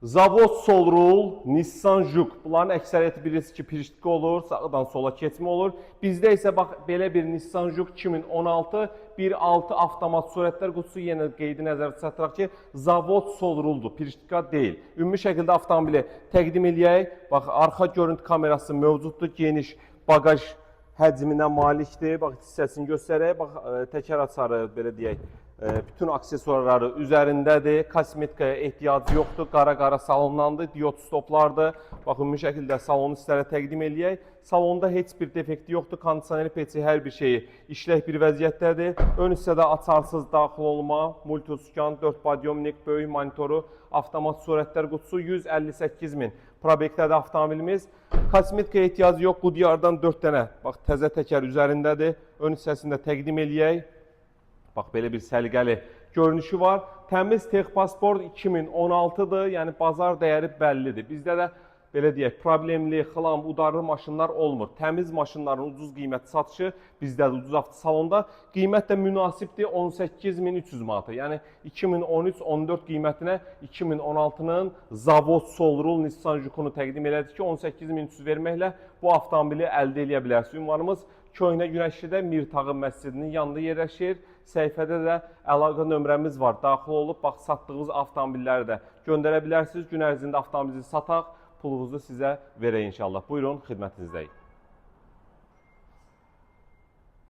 Zavod Solrul, Nissan Juke. Bunların əksəriyyəti bilirsiniz ki, piriştiki olur, sağdan sola keçmə olur. Bizdə isə bax belə bir Nissan Juke 2016 1.6 avtomat sürətlər qutusu, yenə qeydi nəzərdə çatdıraq ki, Zavod Solruldur, piriştika deyil. Ümumi şəkildə avtomobili təqdim eləyək. Bax, arxa görüntü kamerası mövcuddur, geniş bagaj həcminə malikdir. Bax, hissəsini göstərək. Bax, təkər açarı, belə deyək. Bütün aksesuarları üzərindədir. Kosmetikaya ehtiyacı yoxdur. Qara salonlandır. Diod stoplardır. Bax, ümumi şəkildə salonu sizlərə təqdim eləyək. Salonda heç bir defekti yoxdur. Kondisioneri, peçi, hər bir şeyi işlək bir vəziyyətdədir. Ön hissədə açarsız daxil olma, multiskan, 4 podyomnik, böyük monitoru, avtomat sürətlər qutusu, 158 min probektədir avtomobilimiz. Kosmetikaya ehtiyacı yox. Bu diyardan 4 dənə bax, təzə təkər üzərindədir. Ön hissəsində təqdim eləyək. Bax, belə bir səliqəli görünüşü var. Təmiz Texpasport 2016-dır, yəni bazar dəyəri bəllidir. Bizdə də belə deyək, problemli, xilam, udarlı maşınlar olmur. Təmiz maşınların ucuz qiymət satışı bizdədir, ucuz avtosalonda. Qiymət də münasibdir, 18.300 manata. Yəni 2013-14 qiymətinə 2016-nın Zavod Solrul Nissan Juke-unu təqdim elədik ki, 18.300 verməklə bu avtomobili əldə edə bilərsiniz. Ünvanımız Köhnə Günəşlidə Mirtağı məscidinin yanında yerləşir. Səhifədə də əlaqə nömrəmiz var. Daxil olub, bax, satdığınız avtomobilləri də göndərə bilərsiniz. Gün ərzində avtomobilinizi sataq, pulunuzu sizə verək inşallah. Buyurun, xidmətinizdəyik.